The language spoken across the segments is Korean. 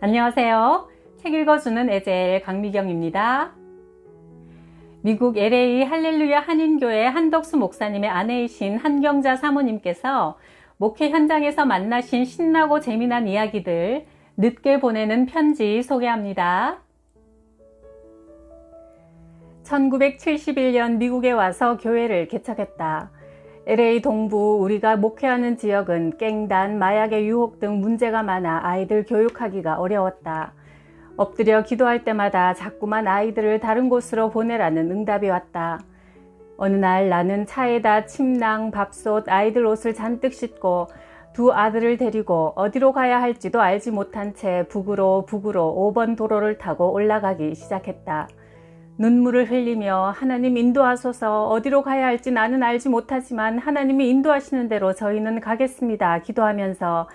안녕하세요. 책 읽어주는 에젤 강미경입니다. 미국 LA 할렐루야 한인교회 한덕수 목사님의 아내이신 한경자 사모님께서 목회 현장에서 만나신 신나고 재미난 이야기들, 늦게 보내는 편지 소개합니다. 1971년 미국에 와서 교회를 개척했다. LA 동부 우리가 목회하는 지역은 깽단, 마약의 유혹 등 문제가 많아 아이들 교육하기가 어려웠다. 엎드려 기도할 때마다 자꾸만 아이들을 다른 곳으로 보내라는 응답이 왔다. 어느 날 나는 차에다 침낭, 밥솥, 아이들 옷을 잔뜩 싣고 두 아들을 데리고 어디로 가야 할지도 알지 못한 채 북으로 5번 도로를 타고 올라가기 시작했다. 눈물을 흘리며 하나님 인도하소서, 어디로 가야 할지 나는 알지 못하지만 하나님이 인도하시는 대로 저희는 가겠습니다 기도하면서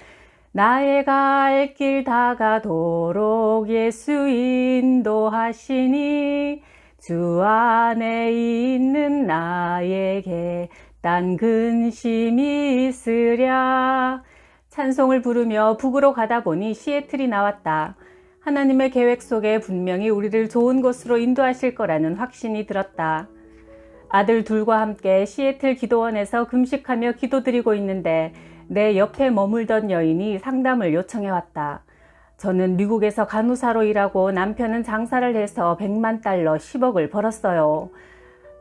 나의 갈 길 다가도록 예수 인도하시니 주 안에 있는 나에게 딴 근심이 있으랴. 찬송을 부르며 북으로 가다 보니 시애틀이 나왔다. 하나님의 계획 속에 분명히 우리를 좋은 곳으로 인도하실 거라는 확신이 들었다. 아들 둘과 함께 시애틀 기도원에서 금식하며 기도드리고 있는데 내 옆에 머물던 여인이 상담을 요청해왔다. 저는 미국에서 간호사로 일하고 남편은 장사를 해서 100만 달러 10억을 벌었어요.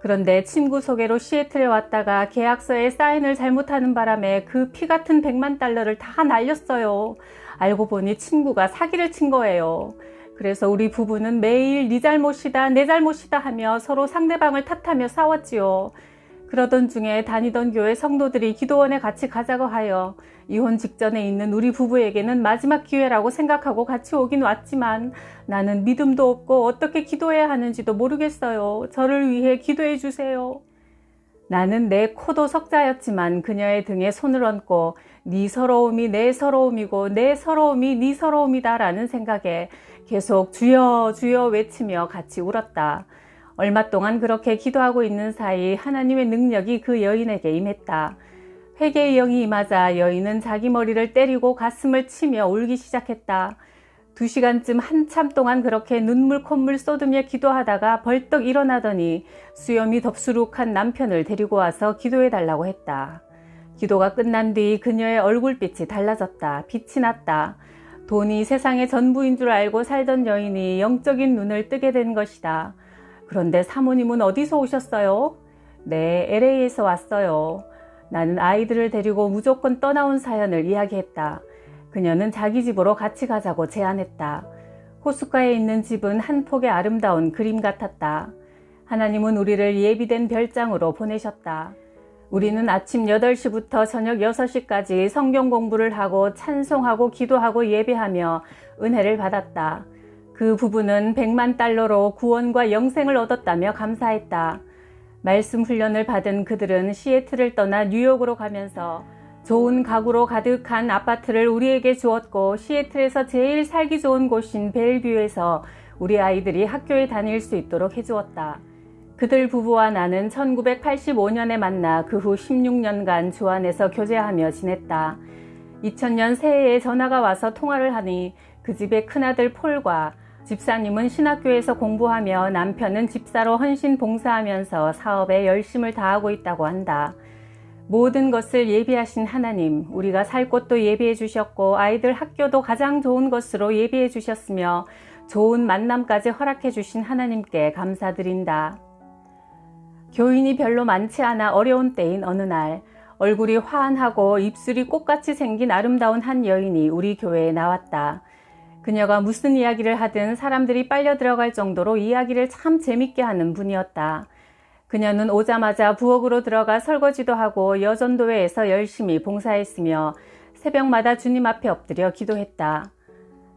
그런데 친구 소개로 시애틀에 왔다가 계약서에 사인을 잘못하는 바람에 그 피 같은 100만 달러를 다 날렸어요. 알고 보니 친구가 사기를 친 거예요. 그래서 우리 부부는 매일 네 잘못이다, 내 잘못이다 하며 서로 상대방을 탓하며 싸웠지요. 그러던 중에 다니던 교회 성도들이 기도원에 같이 가자고 하여 이혼 직전에 있는 우리 부부에게는 마지막 기회라고 생각하고 같이 오긴 왔지만 나는 믿음도 없고 어떻게 기도해야 하는지도 모르겠어요. 저를 위해 기도해 주세요. 나는 내 코도 석자였지만 그녀의 등에 손을 얹고 네 서러움이 내 서러움이고 내 서러움이 네 서러움이다 라는 생각에 계속 주여 주여 외치며 같이 울었다. 얼마 동안 그렇게 기도하고 있는 사이 하나님의 능력이 그 여인에게 임했다. 회개의 영이 임하자 여인은 자기 머리를 때리고 가슴을 치며 울기 시작했다. 2시간쯤 한참 동안 그렇게 눈물 콧물 쏟으며 기도하다가 벌떡 일어나더니 수염이 덥수룩한 남편을 데리고 와서 기도해 달라고 했다. 기도가 끝난 뒤 그녀의 얼굴빛이 달라졌다. 빛이 났다. 돈이 세상의 전부인 줄 알고 살던 여인이 영적인 눈을 뜨게 된 것이다. 그런데 사모님은 어디서 오셨어요? 네, LA에서 왔어요. 나는 아이들을 데리고 무조건 떠나온 사연을 이야기했다. 그녀는 자기 집으로 같이 가자고 제안했다. 호숫가에 있는 집은 한 폭의 아름다운 그림 같았다. 하나님은 우리를 예비된 별장으로 보내셨다. 우리는 아침 8시부터 저녁 6시까지 성경 공부를 하고 찬송하고 기도하고 예배하며 은혜를 받았다. 그 부부는 100만 달러로 구원과 영생을 얻었다며 감사했다. 말씀 훈련을 받은 그들은 시애틀을 떠나 뉴욕으로 가면서 좋은 가구로 가득한 아파트를 우리에게 주었고 시애틀에서 제일 살기 좋은 곳인 벨뷰에서 우리 아이들이 학교에 다닐 수 있도록 해주었다. 그들 부부와 나는 1985년에 만나 그 후 16년간 주 안에서 교제하며 지냈다. 2000년 새해에 전화가 와서 통화를 하니 그 집의 큰아들 폴과 집사님은 신학교에서 공부하며 남편은 집사로 헌신 봉사하면서 사업에 열심을 다하고 있다고 한다. 모든 것을 예비하신 하나님, 우리가 살 곳도 예비해 주셨고 아이들 학교도 가장 좋은 것으로 예비해 주셨으며 좋은 만남까지 허락해 주신 하나님께 감사드린다. 교인이 별로 많지 않아 어려운 때인 어느 날 얼굴이 환하고 입술이 꽃같이 생긴 아름다운 한 여인이 우리 교회에 나왔다. 그녀가 무슨 이야기를 하든 사람들이 빨려 들어갈 정도로 이야기를 참 재밌게 하는 분이었다. 그녀는 오자마자 부엌으로 들어가 설거지도 하고 여전도회에서 열심히 봉사했으며 새벽마다 주님 앞에 엎드려 기도했다.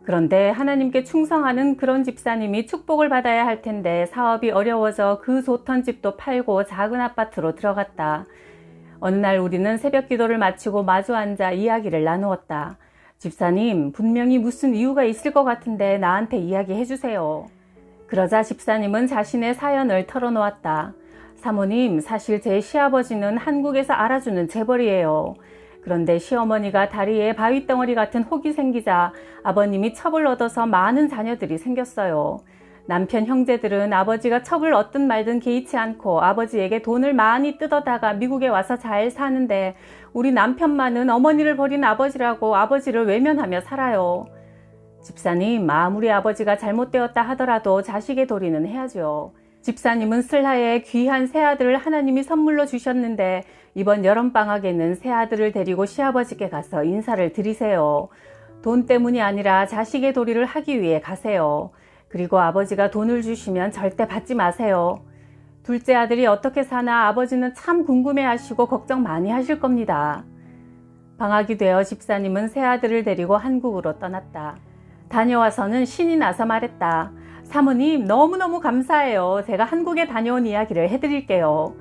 그런데 하나님께 충성하는 그런 집사님이 축복을 받아야 할 텐데 사업이 어려워져 그 좋던 집도 팔고 작은 아파트로 들어갔다. 어느 날 우리는 새벽 기도를 마치고 마주 앉아 이야기를 나누었다. 집사님, 분명히 무슨 이유가 있을 것 같은데 나한테 이야기해 주세요. 그러자 집사님은 자신의 사연을 털어놓았다. 사모님, 사실 제 시아버지는 한국에서 알아주는 재벌이에요. 그런데 시어머니가 다리에 바위덩어리 같은 혹이 생기자 아버님이 첩을 얻어서 많은 자녀들이 생겼어요. 남편 형제들은 아버지가 첩을 얻든 말든 개의치 않고 아버지에게 돈을 많이 뜯어다가 미국에 와서 잘 사는데 우리 남편만은 어머니를 버린 아버지라고 아버지를 외면하며 살아요. 집사님, 아무리 아버지가 잘못되었다 하더라도 자식의 도리는 해야죠. 집사님은 슬하에 귀한 새아들을 하나님이 선물로 주셨는데 이번 여름방학에는 새아들을 데리고 시아버지께 가서 인사를 드리세요. 돈 때문이 아니라 자식의 도리를 하기 위해 가세요. 그리고 아버지가 돈을 주시면 절대 받지 마세요. 둘째 아들이 어떻게 사나 아버지는 참 궁금해하시고 걱정 많이 하실 겁니다. 방학이 되어 집사님은 새아들을 데리고 한국으로 떠났다. 다녀와서는 신이 나서 말했다. 사모님, 너무너무 감사해요. 제가 한국에 다녀온 이야기를 해드릴게요.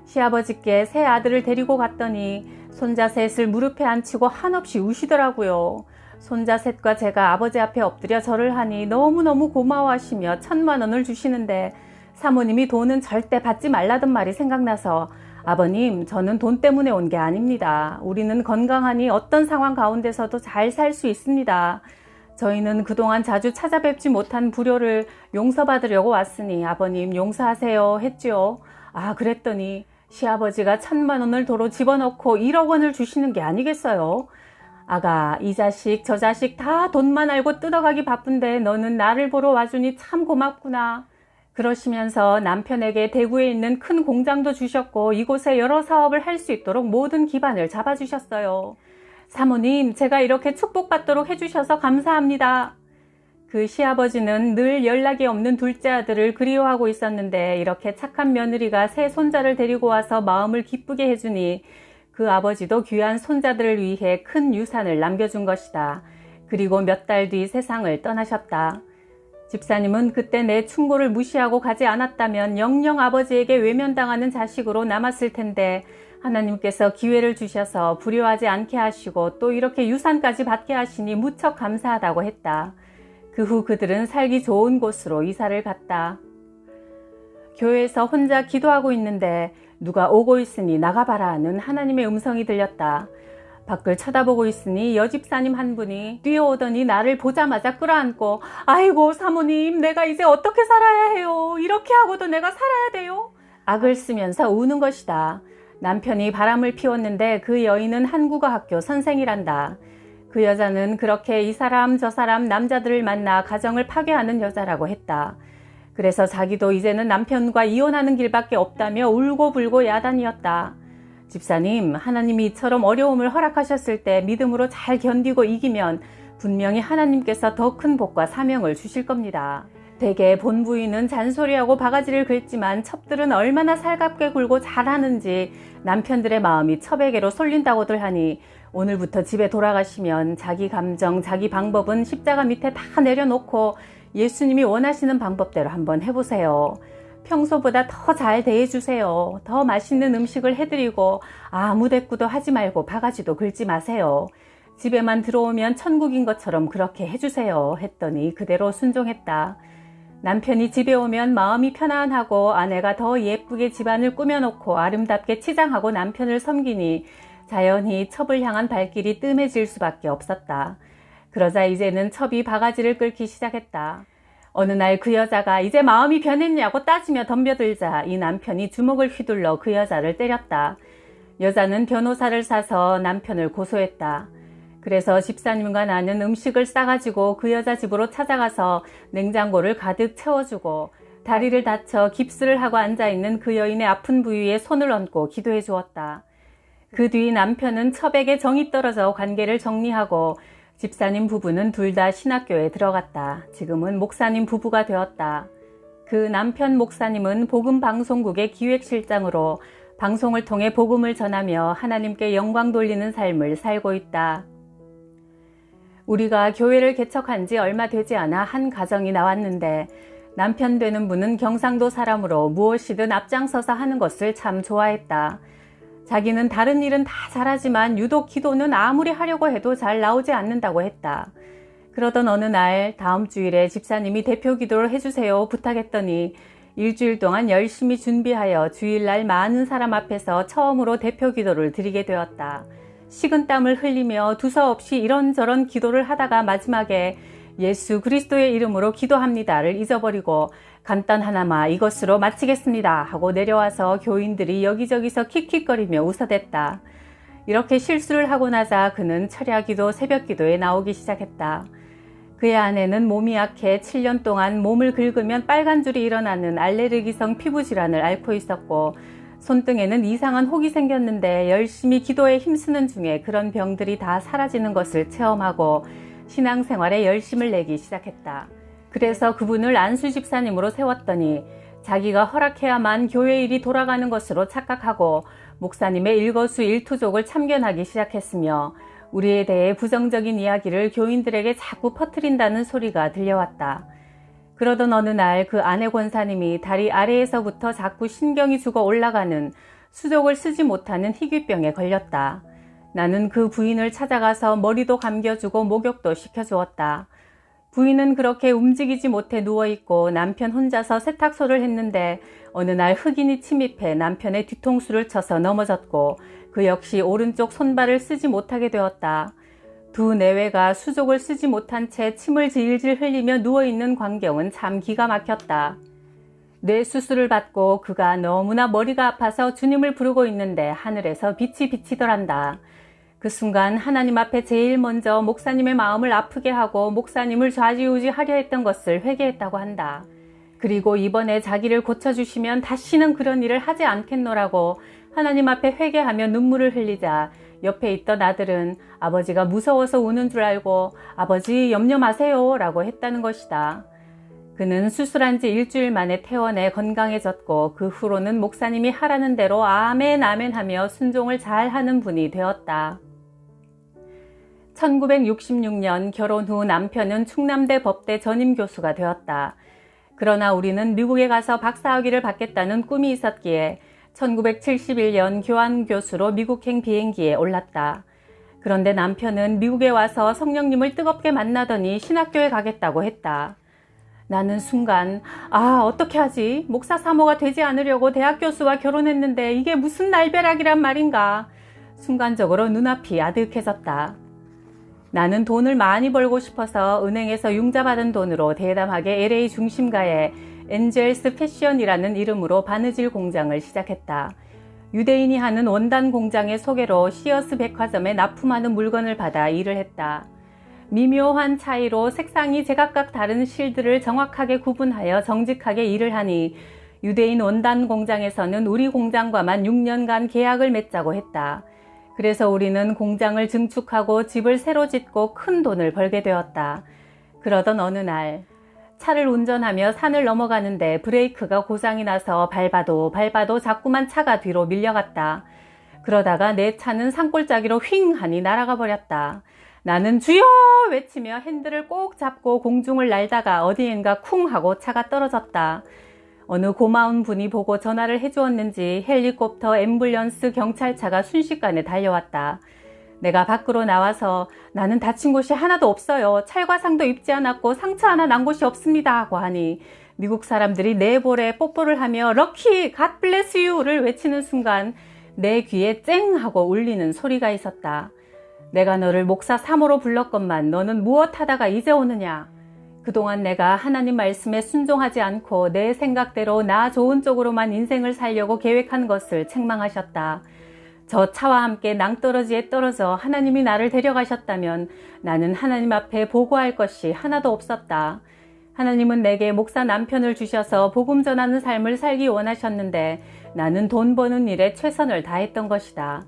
시아버지께 새 아들을 데리고 갔더니 손자 셋을 무릎에 앉히고 한없이 우시더라고요. 손자 셋과 제가 아버지 앞에 엎드려 절을 하니 너무너무 고마워하시며 1,000만 원을 주시는데 사모님이 돈은 절대 받지 말라던 말이 생각나서 아버님, 저는 돈 때문에 온 게 아닙니다. 우리는 건강하니 어떤 상황 가운데서도 잘 살 수 있습니다. 저희는 그동안 자주 찾아뵙지 못한 불효를 용서받으려고 왔으니 아버님 용서하세요 했죠. 아, 그랬더니 시아버지가 1,000만 원을 도로 집어넣고 1억 원을 주시는 게 아니겠어요? 아가, 이 자식 저 자식 다 돈만 알고 뜯어가기 바쁜데 너는 나를 보러 와주니 참 고맙구나. 그러시면서 남편에게 대구에 있는 큰 공장도 주셨고 이곳에 여러 사업을 할 수 있도록 모든 기반을 잡아주셨어요. 사모님, 제가 이렇게 축복받도록 해주셔서 감사합니다. 그 시아버지는 늘 연락이 없는 둘째 아들을 그리워하고 있었는데 이렇게 착한 며느리가 새 손자를 데리고 와서 마음을 기쁘게 해주니 그 아버지도 귀한 손자들을 위해 큰 유산을 남겨준 것이다. 그리고 몇 달 뒤 세상을 떠나셨다. 집사님은 그때 내 충고를 무시하고 가지 않았다면 영영 아버지에게 외면당하는 자식으로 남았을 텐데 하나님께서 기회를 주셔서 불효하지 않게 하시고 또 이렇게 유산까지 받게 하시니 무척 감사하다고 했다. 그 후 그들은 살기 좋은 곳으로 이사를 갔다. 교회에서 혼자 기도하고 있는데 누가 오고 있으니 나가봐라 하는 하나님의 음성이 들렸다. 밖을 쳐다보고 있으니 여집사님 한 분이 뛰어오더니 나를 보자마자 끌어안고 아이고 사모님, 내가 이제 어떻게 살아야 해요? 이렇게 하고도 내가 살아야 돼요? 악을 쓰면서 우는 것이다. 남편이 바람을 피웠는데 그 여인은 한국어 학교 선생이란다. 그 여자는 그렇게 이 사람 저 사람 남자들을 만나 가정을 파괴하는 여자라고 했다. 그래서 자기도 이제는 남편과 이혼하는 길밖에 없다며 울고불고 야단이었다. 집사님, 하나님이 이처럼 어려움을 허락하셨을 때 믿음으로 잘 견디고 이기면 분명히 하나님께서 더 큰 복과 사명을 주실 겁니다. 대개 본부인은 잔소리하고 바가지를 긁지만 첩들은 얼마나 살갑게 굴고 잘하는지 남편들의 마음이 첩에게로 쏠린다고들 하니 오늘부터 집에 돌아가시면 자기 감정, 자기 방법은 십자가 밑에 다 내려놓고 예수님이 원하시는 방법대로 한번 해보세요. 평소보다 더 잘 대해주세요. 더 맛있는 음식을 해드리고 아무 대꾸도 하지 말고 바가지도 긁지 마세요. 집에만 들어오면 천국인 것처럼 그렇게 해주세요. 했더니 그대로 순종했다. 남편이 집에 오면 마음이 편안하고 아내가 더 예쁘게 집안을 꾸며놓고 아름답게 치장하고 남편을 섬기니 자연히 첩을 향한 발길이 뜸해질 수밖에 없었다. 그러자 이제는 첩이 바가지를 끓기 시작했다. 어느 날 그 여자가 이제 마음이 변했냐고 따지며 덤벼들자 이 남편이 주먹을 휘둘러 그 여자를 때렸다. 여자는 변호사를 사서 남편을 고소했다. 그래서 집사님과 나는 음식을 싸가지고 그 여자 집으로 찾아가서 냉장고를 가득 채워주고 다리를 다쳐 깁스를 하고 앉아있는 그 여인의 아픈 부위에 손을 얹고 기도해 주었다. 그 뒤 남편은 첩에게 정이 떨어져 관계를 정리하고 집사님 부부는 둘 다 신학교에 들어갔다. 지금은 목사님 부부가 되었다. 그 남편 목사님은 복음방송국의 기획실장으로 방송을 통해 복음을 전하며 하나님께 영광 돌리는 삶을 살고 있다. 우리가 교회를 개척한 지 얼마 되지 않아 한 가정이 나왔는데 남편 되는 분은 경상도 사람으로 무엇이든 앞장서서 하는 것을 참 좋아했다. 자기는 다른 일은 다 잘하지만 유독 기도는 아무리 하려고 해도 잘 나오지 않는다고 했다. 그러던 어느 날 다음 주일에 집사님이 대표 기도를 해주세요 부탁했더니 일주일 동안 열심히 준비하여 주일날 많은 사람 앞에서 처음으로 대표 기도를 드리게 되었다. 식은땀을 흘리며 두서없이 이런저런 기도를 하다가 마지막에 예수 그리스도의 이름으로 기도합니다를 잊어버리고 간단하나마 이것으로 마치겠습니다 하고 내려와서 교인들이 여기저기서 킥킥거리며 웃어댔다. 이렇게 실수를 하고 나자 그는 철야기도 새벽기도에 나오기 시작했다. 그의 아내는 몸이 약해 7년 동안 몸을 긁으면 빨간 줄이 일어나는 알레르기성 피부질환을 앓고 있었고 손등에는 이상한 혹이 생겼는데 열심히 기도에 힘쓰는 중에 그런 병들이 다 사라지는 것을 체험하고 신앙생활에 열심을 내기 시작했다. 그래서 그분을 안수 집사님으로 세웠더니 자기가 허락해야만 교회 일이 돌아가는 것으로 착각하고 목사님의 일거수일투족을 참견하기 시작했으며 우리에 대해 부정적인 이야기를 교인들에게 자꾸 퍼뜨린다는 소리가 들려왔다. 그러던 어느 날 그 아내 권사님이 다리 아래에서부터 자꾸 신경이 죽어 올라가는 수족을 쓰지 못하는 희귀병에 걸렸다. 나는 그 부인을 찾아가서 머리도 감겨주고 목욕도 시켜주었다. 부인은 그렇게 움직이지 못해 누워있고 남편 혼자서 세탁소를 했는데 어느 날 흑인이 침입해 남편의 뒤통수를 쳐서 넘어졌고 그 역시 오른쪽 손발을 쓰지 못하게 되었다. 두 내외가 수족을 쓰지 못한 채 침을 질질 흘리며 누워있는 광경은 참 기가 막혔다. 뇌 수술을 받고 그가 너무나 머리가 아파서 주님을 부르고 있는데 하늘에서 빛이 비치더란다. 그 순간 하나님 앞에 제일 먼저 목사님의 마음을 아프게 하고 목사님을 좌지우지하려 했던 것을 회개했다고 한다. 그리고 이번에 자기를 고쳐주시면 다시는 그런 일을 하지 않겠노라고 하나님 앞에 회개하며 눈물을 흘리자 옆에 있던 아들은 아버지가 무서워서 우는 줄 알고 아버지 염려 마세요 라고 했다는 것이다. 그는 수술한 지 일주일 만에 퇴원해 건강해졌고 그 후로는 목사님이 하라는 대로 아멘 아멘 하며 순종을 잘하는 분이 되었다. 1966년 결혼 후 남편은 충남대 법대 전임교수가 되었다. 그러나 우리는 미국에 가서 박사학위를 받겠다는 꿈이 있었기에 1971년 교환교수로 미국행 비행기에 올랐다. 그런데 남편은 미국에 와서 성령님을 뜨겁게 만나더니 신학교에 가겠다고 했다. 나는 순간 어떻게 하지? 목사 사모가 되지 않으려고 대학 교수와 결혼했는데 이게 무슨 날벼락이란 말인가? 순간적으로 눈앞이 아득해졌다. 나는 돈을 많이 벌고 싶어서 은행에서 융자받은 돈으로 대담하게 LA 중심가에 엔젤스 패션이라는 이름으로 바느질 공장을 시작했다. 유대인이 하는 원단 공장의 소개로 시어스 백화점에 납품하는 물건을 받아 일을 했다. 미묘한 차이로 색상이 제각각 다른 실들을 정확하게 구분하여 정직하게 일을 하니 유대인 원단 공장에서는 우리 공장과만 6년간 계약을 맺자고 했다. 그래서 우리는 공장을 증축하고 집을 새로 짓고 큰 돈을 벌게 되었다. 그러던 어느 날 차를 운전하며 산을 넘어가는데 브레이크가 고장이 나서 밟아도 자꾸만 차가 뒤로 밀려갔다. 그러다가 내 차는 산골짜기로 휙 하니 날아가 버렸다. 나는 주여 외치며 핸들을 꼭 잡고 공중을 날다가 어디엔가 쿵 하고 차가 떨어졌다. 어느 고마운 분이 보고 전화를 해주었는지 헬리콥터, 앰뷸런스, 경찰차가 순식간에 달려왔다. 내가 밖으로 나와서 나는 다친 곳이 하나도 없어요. 찰과상도 입지 않았고 상처 하나 난 곳이 없습니다 하고 하니 미국 사람들이 내 볼에 뽀뽀를 하며 럭키, 갓 블레스 유를 외치는 순간 내 귀에 쨍 하고 울리는 소리가 있었다. 내가 너를 목사 사모로 불렀건만 너는 무엇 하다가 이제 오느냐. 그동안 내가 하나님 말씀에 순종하지 않고 내 생각대로 나 좋은 쪽으로만 인생을 살려고 계획한 것을 책망하셨다. 저 차와 함께 낭떠러지에 떨어져 하나님이 나를 데려가셨다면 나는 하나님 앞에 보고할 것이 하나도 없었다. 하나님은 내게 목사 남편을 주셔서 복음 전하는 삶을 살기 원하셨는데 나는 돈 버는 일에 최선을 다했던 것이다.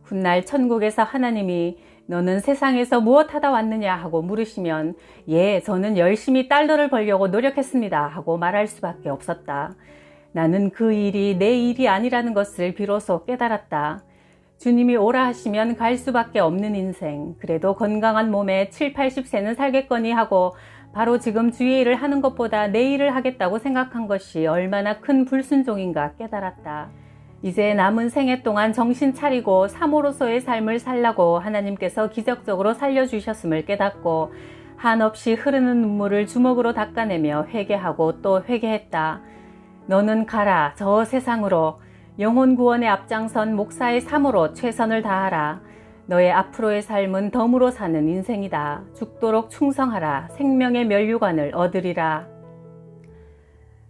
훗날 천국에서 하나님이 너는 세상에서 무엇 하다 왔느냐 하고 물으시면 예, 저는 열심히 달러를 벌려고 노력했습니다 하고 말할 수밖에 없었다. 나는 그 일이 내 일이 아니라는 것을 비로소 깨달았다. 주님이 오라 하시면 갈 수밖에 없는 인생, 그래도 건강한 몸에 7, 80세는 살겠거니 하고 바로 지금 주의 일을 하는 것보다 내 일을 하겠다고 생각한 것이 얼마나 큰 불순종인가 깨달았다. 이제 남은 생애 동안 정신 차리고 사모로서의 삶을 살라고 하나님께서 기적적으로 살려주셨음을 깨닫고 한없이 흐르는 눈물을 주먹으로 닦아내며 회개하고 또 회개했다. 너는 가라 저 세상으로 영혼 구원에 앞장선 목사의 사모로 최선을 다하라. 너의 앞으로의 삶은 덤으로 사는 인생이다. 죽도록 충성하라. 생명의 면류관을 얻으리라.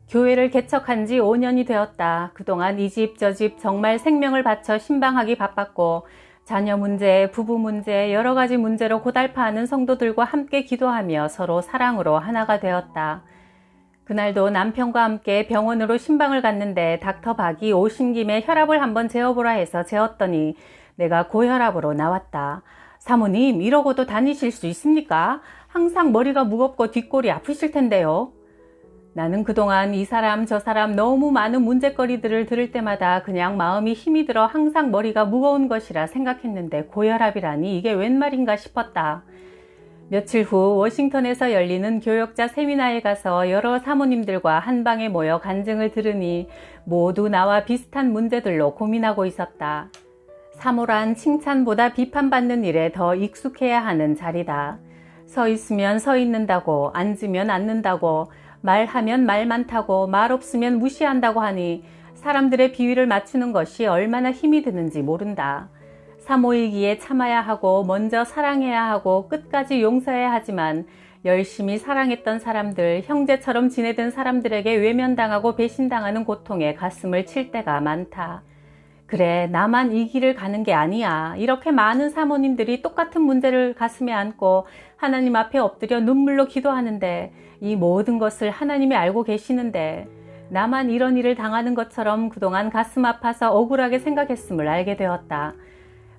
교회를 개척한 지 5년이 되었다. 그동안 이 집 저 집 정말 생명을 바쳐 신방하기 바빴고 자녀 문제, 부부 문제, 여러 가지 문제로 고달파하는 성도들과 함께 기도하며 서로 사랑으로 하나가 되었다. 그날도 남편과 함께 병원으로 신방을 갔는데 닥터 박이 오신 김에 혈압을 한번 재어보라 해서 재었더니 내가 고혈압으로 나왔다. 사모님, 이러고도 다니실 수 있습니까? 항상 머리가 무겁고 뒷골이 아프실 텐데요. 나는 그동안 이 사람 저 사람 너무 많은 문제거리들을 들을 때마다 그냥 마음이 힘이 들어 항상 머리가 무거운 것이라 생각했는데 고혈압이라니 이게 웬 말인가 싶었다. 며칠 후 워싱턴에서 열리는 교역자 세미나에 가서 여러 사모님들과 한방에 모여 간증을 들으니 모두 나와 비슷한 문제들로 고민하고 있었다. 사모란 칭찬보다 비판받는 일에 더 익숙해야 하는 자리다. 서 있으면 서 있는다고, 앉으면 앉는다고, 말하면 말 많다고, 말 없으면 무시한다고 하니 사람들의 비위를 맞추는 것이 얼마나 힘이 드는지 모른다. 사모이기에 참아야 하고 먼저 사랑해야 하고 끝까지 용서해야 하지만 열심히 사랑했던 사람들, 형제처럼 지내던 사람들에게 외면당하고 배신당하는 고통에 가슴을 칠 때가 많다. 그래, 나만 이 길을 가는 게 아니야. 이렇게 많은 사모님들이 똑같은 문제를 가슴에 안고 하나님 앞에 엎드려 눈물로 기도하는데 이 모든 것을 하나님이 알고 계시는데 나만 이런 일을 당하는 것처럼 그동안 가슴 아파서 억울하게 생각했음을 알게 되었다.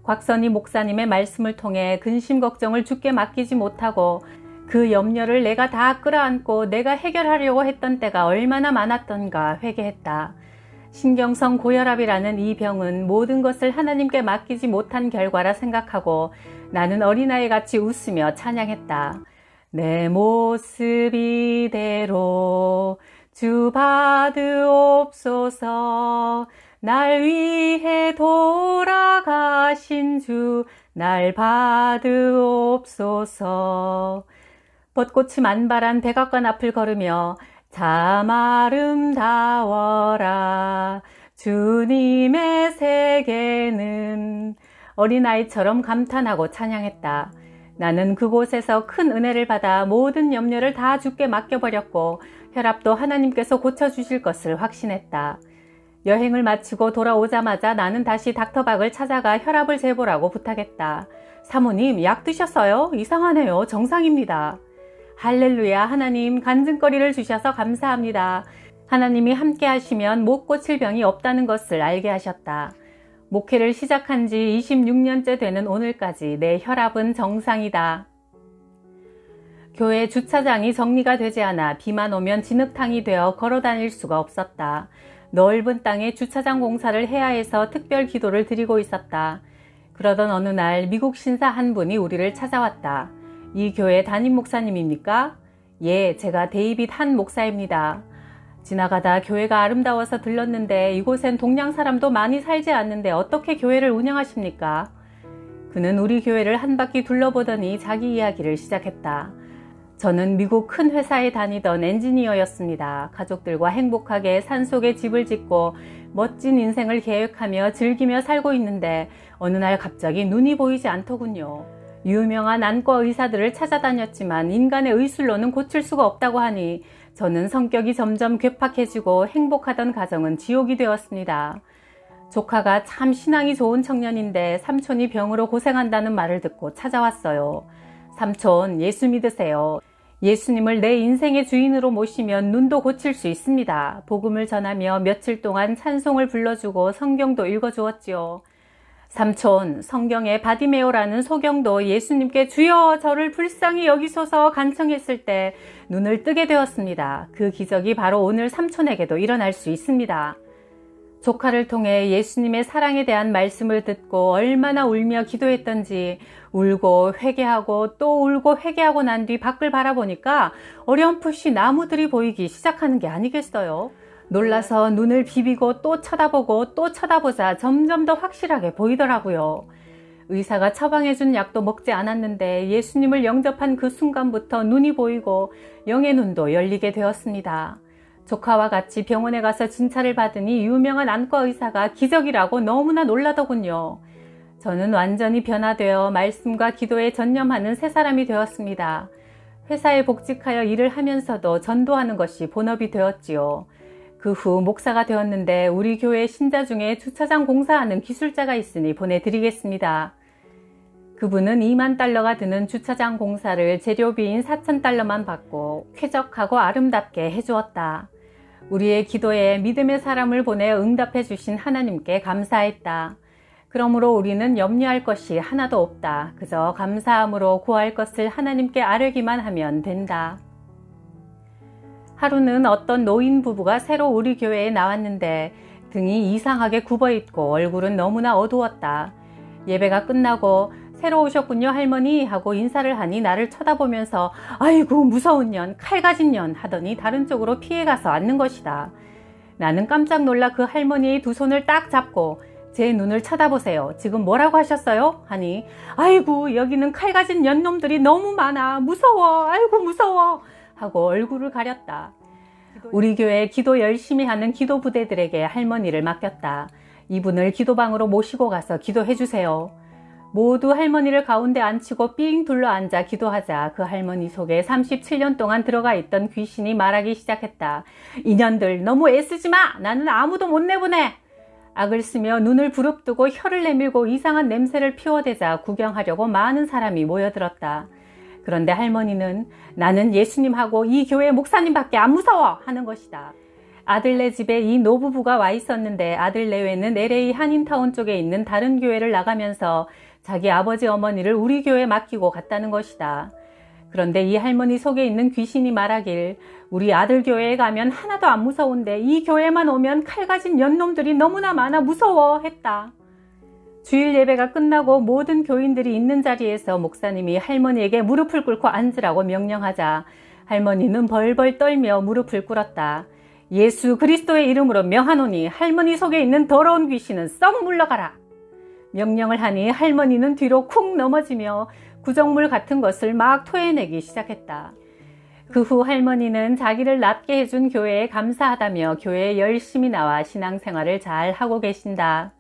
곽선희 목사님의 말씀을 통해 근심 걱정을 주께 맡기지 못하고 그 염려를 내가 다 끌어안고 내가 해결하려고 했던 때가 얼마나 많았던가 회개했다. 신경성 고혈압이라는 이 병은 모든 것을 하나님께 맡기지 못한 결과라 생각하고 나는 어린아이같이 웃으며 찬양했다. 내 모습 이대로 주 받으옵소서. 날 위해 돌아가신 주 날 받으옵소서. 벚꽃이 만발한 백악관 앞을 걸으며 참 아름다워라 주님의 세계는 어린아이처럼 감탄하고 찬양했다. 나는 그곳에서 큰 은혜를 받아 모든 염려를 다 주께 맡겨버렸고 혈압도 하나님께서 고쳐주실 것을 확신했다. 여행을 마치고 돌아오자마자 나는 다시 닥터 박을 찾아가 혈압을 재보라고 부탁했다. 사모님, 약 드셨어요? 이상하네요. 정상입니다. 할렐루야. 하나님, 간증거리를 주셔서 감사합니다. 하나님이 함께 하시면 못 고칠 병이 없다는 것을 알게 하셨다. 목회를 시작한 지 26년째 되는 오늘까지 내 혈압은 정상이다. 교회 주차장이 정리가 되지 않아 비만 오면 진흙탕이 되어 걸어 다닐 수가 없었다. 넓은 땅에 주차장 공사를 해야 해서 특별 기도를 드리고 있었다. 그러던 어느 날 미국 신사 한 분이 우리를 찾아왔다. 이 교회 담임 목사님입니까? 예, 제가 데이빗 한 목사입니다. 지나가다 교회가 아름다워서 들렀는데 이곳엔 동양 사람도 많이 살지 않는데 어떻게 교회를 운영하십니까? 그는 우리 교회를 한 바퀴 둘러보더니 자기 이야기를 시작했다. 저는 미국 큰 회사에 다니던 엔지니어였습니다. 가족들과 행복하게 산속에 집을 짓고 멋진 인생을 계획하며 즐기며 살고 있는데 어느 날 갑자기 눈이 보이지 않더군요. 유명한 안과 의사들을 찾아다녔지만 인간의 의술로는 고칠 수가 없다고 하니 저는 성격이 점점 괴팍해지고 행복하던 가정은 지옥이 되었습니다. 조카가 참 신앙이 좋은 청년인데 삼촌이 병으로 고생한다는 말을 듣고 찾아왔어요. 삼촌, 예수 믿으세요. 예수님을 내 인생의 주인으로 모시면 눈도 고칠 수 있습니다. 복음을 전하며 며칠 동안 찬송을 불러주고 성경도 읽어주었지요. 삼촌, 성경에 바디메오라는 소경도 예수님께 주여 저를 불쌍히 여기소서 간청했을 때 눈을 뜨게 되었습니다. 그 기적이 바로 오늘 삼촌에게도 일어날 수 있습니다. 조카를 통해 예수님의 사랑에 대한 말씀을 듣고 얼마나 울며 기도했던지 울고 회개하고 또 울고 회개하고 난 뒤 밖을 바라보니까 어렴풋이 나무들이 보이기 시작하는 게 아니겠어요? 놀라서 눈을 비비고 또 쳐다보고 또 쳐다보자 점점 더 확실하게 보이더라고요. 의사가 처방해준 약도 먹지 않았는데 예수님을 영접한 그 순간부터 눈이 보이고 영의 눈도 열리게 되었습니다. 조카와 같이 병원에 가서 진찰을 받으니 유명한 안과 의사가 기적이라고 너무나 놀라더군요. 저는 완전히 변화되어 말씀과 기도에 전념하는 새 사람이 되었습니다. 회사에 복직하여 일을 하면서도 전도하는 것이 본업이 되었지요. 그 후 목사가 되었는데 우리 교회 신자 중에 주차장 공사하는 기술자가 있으니 보내드리겠습니다. 그분은 2만 달러가 드는 주차장 공사를 재료비인 4,000달러만 받고 쾌적하고 아름답게 해주었다. 우리의 기도에 믿음의 사람을 보내 응답해 주신 하나님께 감사했다. 그러므로 우리는 염려할 것이 하나도 없다. 그저 감사함으로 구할 것을 하나님께 아뢰기만 하면 된다. 하루는 어떤 노인 부부가 새로 우리 교회에 나왔는데 등이 이상하게 굽어있고 얼굴은 너무나 어두웠다. 예배가 끝나고 새로 오셨군요 할머니 하고 인사를 하니 나를 쳐다보면서 아이고 무서운 년, 칼 가진 년 하더니 다른 쪽으로 피해가서 앉는 것이다. 나는 깜짝 놀라 그 할머니의 두 손을 딱 잡고 제 눈을 쳐다보세요. 지금 뭐라고 하셨어요? 하니 아이고 여기는 칼 가진 년놈들이 너무 많아. 무서워. 아이고 무서워. 하고 얼굴을 가렸다. 우리 교회 기도 열심히 하는 기도 부대들에게 할머니를 맡겼다. 이분을 기도방으로 모시고 가서 기도해 주세요. 모두 할머니를 가운데 앉히고 삥 둘러 앉아 기도하자 그 할머니 속에 37년 동안 들어가 있던 귀신이 말하기 시작했다. 이년들 너무 애쓰지 마. 나는 아무도 못 내보내. 악을 쓰며 눈을 부릅뜨고 혀를 내밀고 이상한 냄새를 피워대자 구경하려고 많은 사람이 모여들었다. 그런데 할머니는 나는 예수님하고 이 교회 목사님밖에 안 무서워 하는 것이다. 아들네 집에 이 노부부가 와 있었는데 아들네외는 LA 한인타운 쪽에 있는 다른 교회를 나가면서 자기 아버지 어머니를 우리 교회에 맡기고 갔다는 것이다. 그런데 이 할머니 속에 있는 귀신이 말하길 우리 아들 교회에 가면 하나도 안 무서운데 이 교회만 오면 칼 가진 연놈들이 너무나 많아 무서워 했다. 주일 예배가 끝나고 모든 교인들이 있는 자리에서 목사님이 할머니에게 무릎을 꿇고 앉으라고 명령하자 할머니는 벌벌 떨며 무릎을 꿇었다. 예수 그리스도의 이름으로 명하노니 할머니 속에 있는 더러운 귀신은 썩 물러가라. 명령을 하니 할머니는 뒤로 쿵 넘어지며 구정물 같은 것을 막 토해내기 시작했다. 그 후 할머니는 자기를 낫게 해준 교회에 감사하다며 교회에 열심히 나와 신앙생활을 잘 하고 계신다.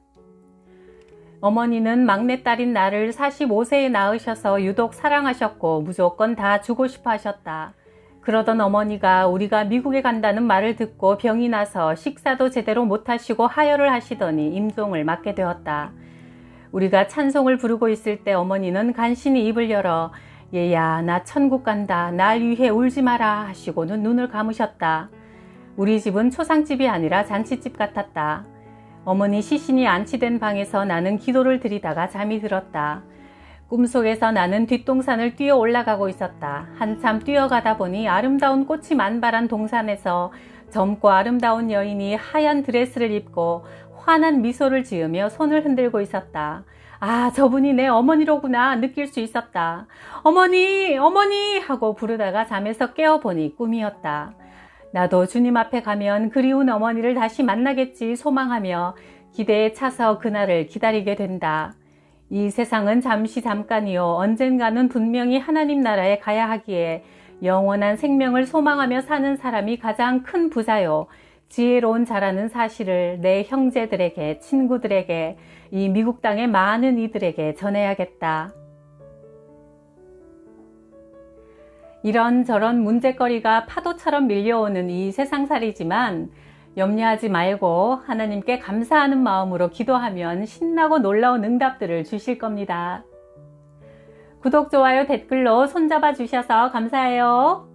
어머니는 막내딸인 나를 45세에 낳으셔서 유독 사랑하셨고 무조건 다 주고 싶어 하셨다. 그러던 어머니가 우리가 미국에 간다는 말을 듣고 병이 나서 식사도 제대로 못하시고 하혈을 하시더니 임종을 맞게 되었다. 우리가 찬송을 부르고 있을 때 어머니는 간신히 입을 열어 얘야 나 천국 간다 날 위해 울지 마라 하시고는 눈을 감으셨다. 우리 집은 초상집이 아니라 잔치집 같았다. 어머니 시신이 안치된 방에서 나는 기도를 드리다가 잠이 들었다. 꿈속에서 나는 뒷동산을 뛰어 올라가고 있었다. 한참 뛰어가다 보니 아름다운 꽃이 만발한 동산에서 젊고 아름다운 여인이 하얀 드레스를 입고 환한 미소를 지으며 손을 흔들고 있었다. 아, 저분이 내 어머니로구나 느낄 수 있었다. 어머니, 어머니 하고 부르다가 잠에서 깨어보니 꿈이었다. 나도 주님 앞에 가면 그리운 어머니를 다시 만나겠지 소망하며 기대에 차서 그날을 기다리게 된다. 이 세상은 잠시 잠깐이요 언젠가는 분명히 하나님 나라에 가야 하기에 영원한 생명을 소망하며 사는 사람이 가장 큰 부자요 지혜로운 자라는 사실을 내 형제들에게 친구들에게 이 미국 땅의 많은 이들에게 전해야겠다. 이런저런 문제거리가 파도처럼 밀려오는 이 세상살이지만 염려하지 말고 하나님께 감사하는 마음으로 기도하면 신나고 놀라운 응답들을 주실 겁니다. 구독, 좋아요, 댓글로 손잡아 주셔서 감사해요.